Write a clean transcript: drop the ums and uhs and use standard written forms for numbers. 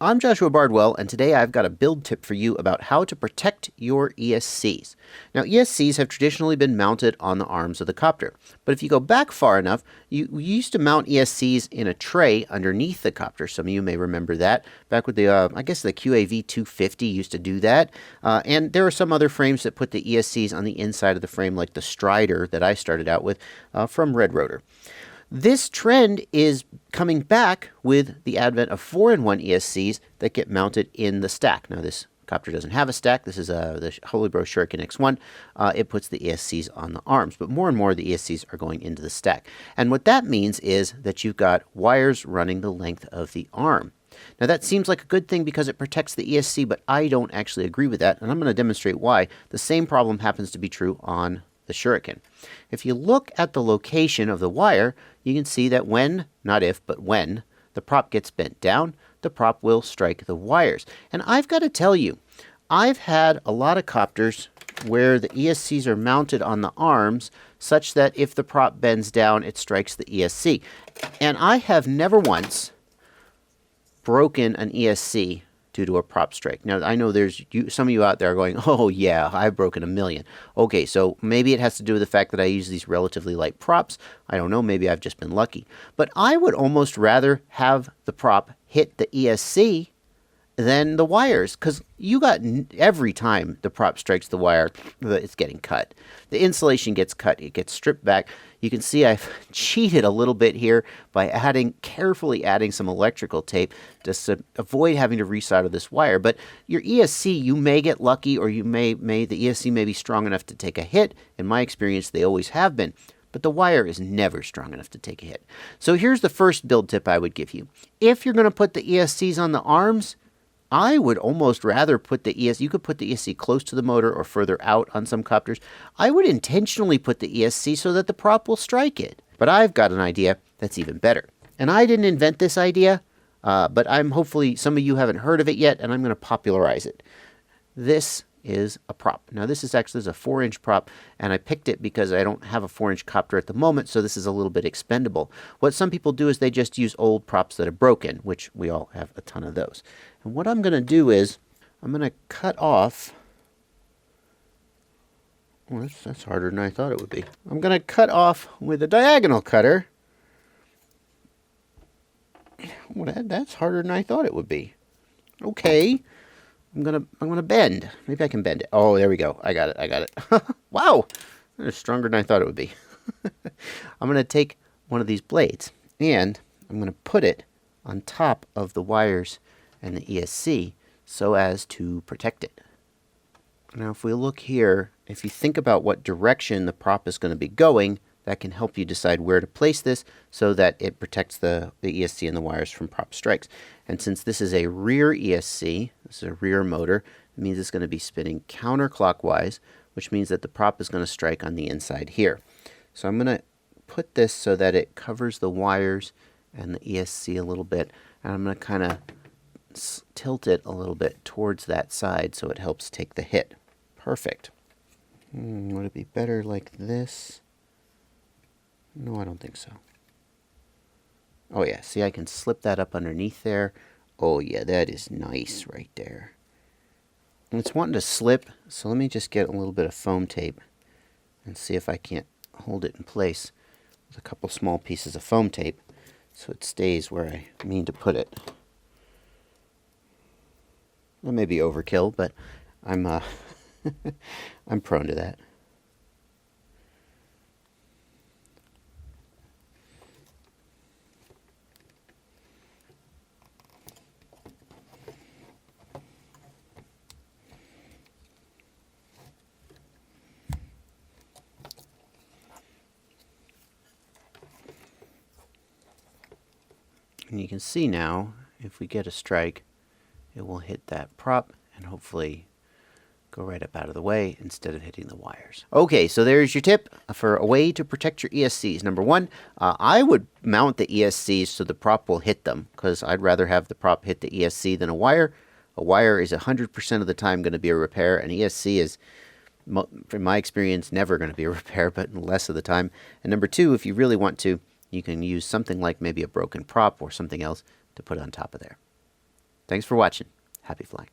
I'm Joshua Bardwell, and today I've got a build tip for you about how to protect your ESCs. Now, ESCs have traditionally been mounted on the arms of the copter, but if you go back far enough, you used to mount ESCs in a tray underneath the copter. Some of you may remember that. Back with the, I guess the QAV250 used to do that, and there are some other frames that put the ESCs on the inside of the frame, like the Strider that I started out with from Red Rotor. This trend is coming back with the advent of 4-in-1 ESCs that get mounted in the stack. Now, this copter doesn't have a stack. This is the FlyPro Shuriken X1. It puts the ESCs on the arms, but more and more the ESCs are going into the stack. And what that means is that you've got wires running the length of the arm. Now, that seems like a good thing because it protects the ESC, but I don't actually agree with that, and I'm going to demonstrate why. The same problem happens to be true on the Shuriken. If you look at the location of the wire, you can see that when, not if, but when, the prop gets bent down, the prop will strike the wires. And I've got to tell you, I've had a lot of copters where the ESCs are mounted on the arms such that if the prop bends down, it strikes the ESC. And I have never once broken an ESC due to a prop strike. Now, I know there's some of you out there are going, oh yeah, I've broken a million. Okay, so maybe it has to do with the fact that I use these relatively light props. I don't know, maybe I've just been lucky. But I would almost rather have the prop hit the ESC than the wires, because you got every time the prop strikes the wire, it's getting cut. The insulation gets cut, it gets stripped back. You can see I've cheated a little bit here by carefully adding some electrical tape just to avoid having to resolder this wire. But your ESC, you may get lucky, or the ESC may be strong enough to take a hit. In my experience, they always have been. But the wire is never strong enough to take a hit. So here's the first build tip I would give you. If you're going to put the ESCs on the arms, I would almost rather put the ESC, you could put the ESC close to the motor or further out on some copters. I would intentionally put the ESC so that the prop will strike it. But I've got an idea that's even better. And I didn't invent this idea, but hopefully some of you haven't heard of it yet, and I'm going to popularize it. This is a prop. Now, this is actually a 4-inch prop, and I picked it because I don't have a 4-inch copter at the moment, so this is a little bit expendable. What some people do is they just use old props that are broken, which we all have a ton of those. And what I'm going to do is I'm going to cut off. Well, that's harder than I thought it would be. I'm going to cut off with a diagonal cutter. Well, that's harder than I thought it would be. Okay. I'm gonna bend. Maybe I can bend it. Oh, there we go. I got it. Wow, that's stronger than I thought it would be. I'm gonna take one of these blades and I'm gonna put it on top of the wires and the ESC so as to protect it. Now, if we look here, if you think about what direction the prop is going to be going, that can help you decide where to place this so that it protects the ESC and the wires from prop strikes. And since this is a rear ESC, this is a rear motor, it means it's going to be spinning counterclockwise, which means that the prop is going to strike on the inside here. So I'm going to put this so that it covers the wires and the ESC a little bit, and I'm going to kind of tilt it a little bit towards that side so it helps take the hit. Perfect. Would it be better like this? No, I don't think so. Oh yeah, see, I can slip that up underneath there. Oh yeah, that is nice right there. And it's wanting to slip, so let me just get a little bit of foam tape and see if I can't hold it in place with a couple small pieces of foam tape so it stays where I mean to put it. That may be overkill, but I'm I'm prone to that. And you can see now, if we get a strike, it will hit that prop and hopefully go right up out of the way instead of hitting the wires. Okay, so there's your tip for a way to protect your ESCs. Number one, I would mount the ESCs so the prop will hit them, because I'd rather have the prop hit the ESC than a wire. A wire is 100% of the time going to be a repair, and ESC is, from my experience, never going to be a repair, but less of the time. And number two, if you really want to, you can use something like maybe a broken prop or something else to put on top of there. Thanks for watching. Happy flying.